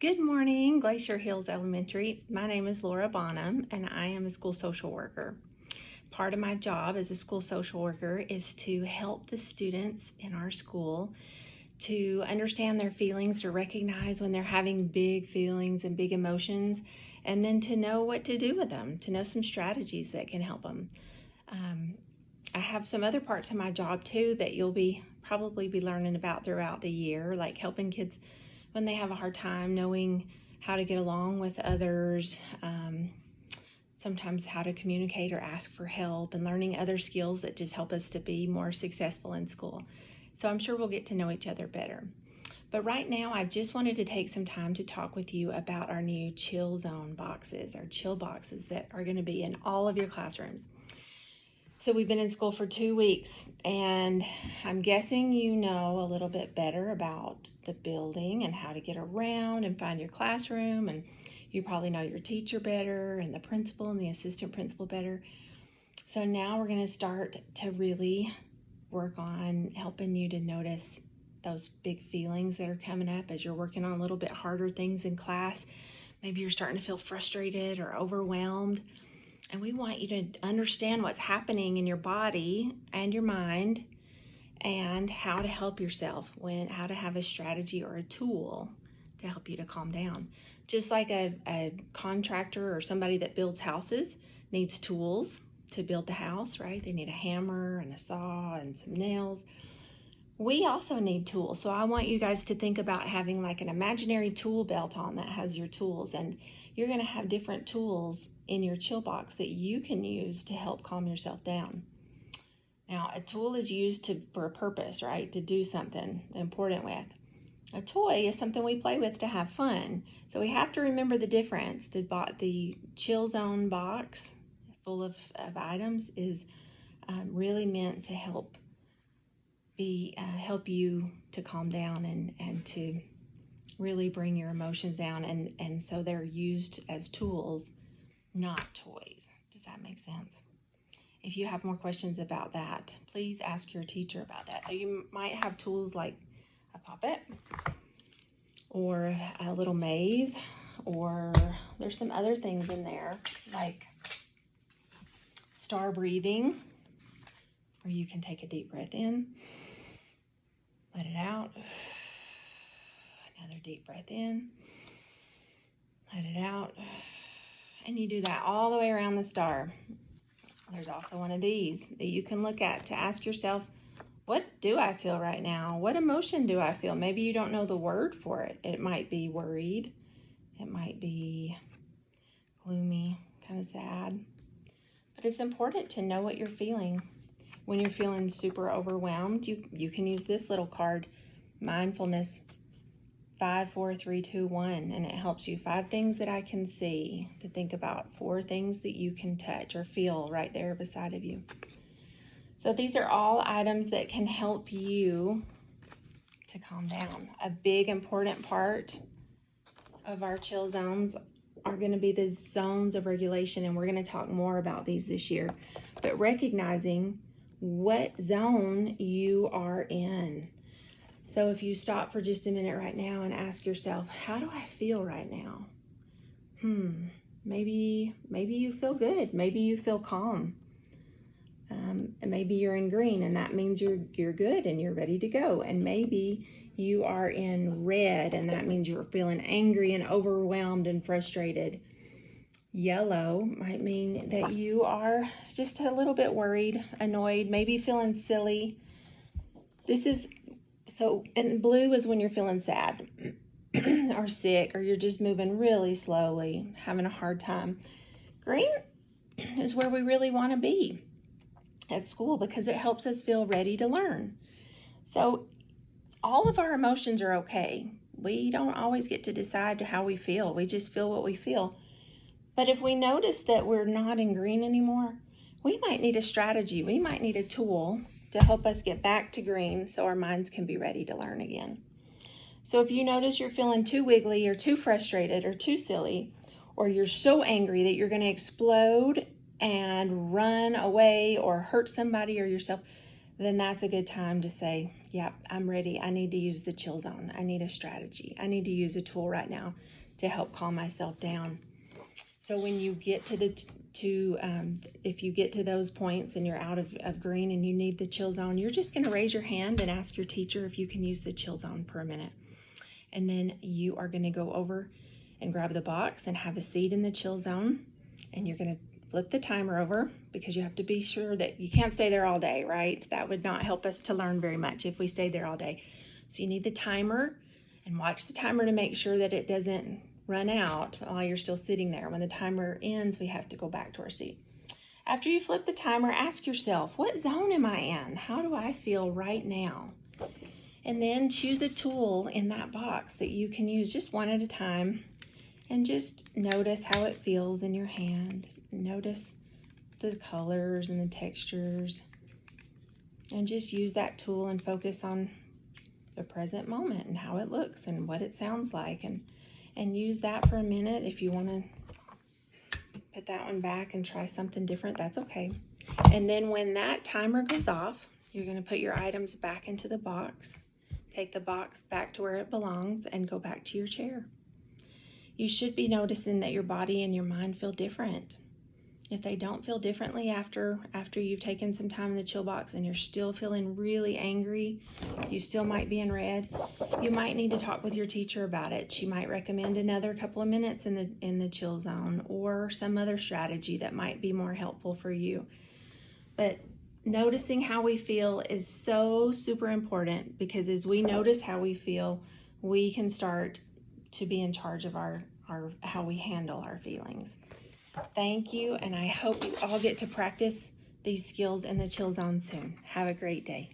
Good morning, Glacier Hills Elementary. My name is Laura Bonham, and I am a school social worker. Part of my job as a school social worker is to help the students in our school to understand their feelings, to recognize when they're having big feelings and big emotions, and then to know what to do with them, to know some strategies that can help them. I have some other parts of my job too that you'll probably be learning about throughout the year, like helping kids when they have a hard time knowing how to get along with others, sometimes how to communicate or ask for help, and learning other skills that just help us to be more successful in school. So I'm sure we'll get to know each other better. But right now, I just wanted to take some time to talk with you about our new Chill Zone boxes, our chill boxes that are going to be in all of your classrooms. So we've been in school for 2 weeks, and I'm guessing you know a little bit better about the building and how to get around and find your classroom, and you probably know your teacher better and the principal and the assistant principal better. So now we're going to start to really work on helping you to notice those big feelings that are coming up as you're working on a little bit harder things in class. Maybe you're starting to feel frustrated or overwhelmed. And we want you to understand what's happening in your body and your mind and how to help yourself, how to have a strategy or a tool to help you to calm down. Just like a contractor or somebody that builds houses needs tools to build the house, right? They need a hammer and a saw and some nails. We also need tools. So I want you guys to think about having like an imaginary tool belt on that has your tools, and you're going to have different tools in your chill box that you can use to help calm yourself down. Now, a tool is used for a purpose, right? To do something important with. A toy is something we play with to have fun. So we have to remember the difference. The Chill Zone box full of items is really meant to help you to calm down and to really bring your emotions down, and so they're used as tools, not toys. Does that make sense? If you have more questions about that, please ask your teacher about that. You might have tools like a puppet or a little maze, or there's some other things in there like star breathing, where you can take a deep breath in, let it out, another deep breath in, let it out, and you do that all the way around the star. There's also one of these that you can look at to ask yourself, what do I feel right now? What emotion do I feel? Maybe you don't know the word for it. It might be worried. It might be gloomy, kind of sad. But it's important to know what you're feeling. When you're feeling super overwhelmed, you can use this little card, Mindfulness 5, 4, 3, 2, 1, and it helps you 5 things that I can see to think about, 4 things that you can touch or feel right there beside of you. So these are all items that can help you to calm down. A big important part of our chill zones are going to be the zones of regulation, and we're going to talk more about these this year. But recognizing what zone you are in. So if you stop for just a minute right now and ask yourself, how do I feel right now? Maybe you feel good. Maybe you feel calm. And maybe you're in green, and that means you're good and you're ready to go. And maybe you are in red, and that means you're feeling angry and overwhelmed and frustrated. Yellow might mean that you are just a little bit worried, annoyed, maybe feeling silly. And blue is when you're feeling sad or sick, or you're just moving really slowly, having a hard time. Green is where we really want to be at school because it helps us feel ready to learn. So all of our emotions are okay. We don't always get to decide how we feel. We just feel what we feel. But if we notice that we're not in green anymore, we might need a strategy. We might need a tool to help us get back to green so our minds can be ready to learn again. So if you notice you're feeling too wiggly or too frustrated or too silly, or you're so angry that you're going to explode and run away or hurt somebody or yourself, then that's a good time to say, yep, I'm ready. I need to use the chill zone. I need a strategy. I need to use a tool right now to help calm myself down. So when you get if you get to those points and you're out of green and you need the chill zone, you're just going to raise your hand and ask your teacher if you can use the chill zone for a minute. And then you are going to go over and grab the box and have a seat in the chill zone. And you're going to flip the timer over, because you have to be sure that you can't stay there all day, right? That would not help us to learn very much if we stayed there all day. So you need the timer, and watch the timer to make sure that it doesn't run out while you're still sitting there. When the timer ends, we have to go back to our seat. After you flip the timer, ask yourself, what zone am I in? How do I feel right now? And then choose a tool in that box that you can use just one at a time, and just notice how it feels in your hand. Notice the colors and the textures, and just use that tool and focus on the present moment and how it looks and what it sounds like, and use that for a minute. If you want to put that one back and try something different, that's okay. And then when that timer goes off, you're going to put your items back into the box, take the box back to where it belongs, and go back to your chair. You should be noticing that your body and your mind feel different. If they don't feel differently after you've taken some time in the chill box and you're still feeling really angry, you still might be in red, you might need to talk with your teacher about it. She might recommend another couple of minutes in the chill zone, or some other strategy that might be more helpful for you. But noticing how we feel is so super important, because as we notice how we feel, we can start to be in charge of our how we handle our feelings. Thank you, and I hope you all get to practice these skills in the chill zone soon. Have a great day.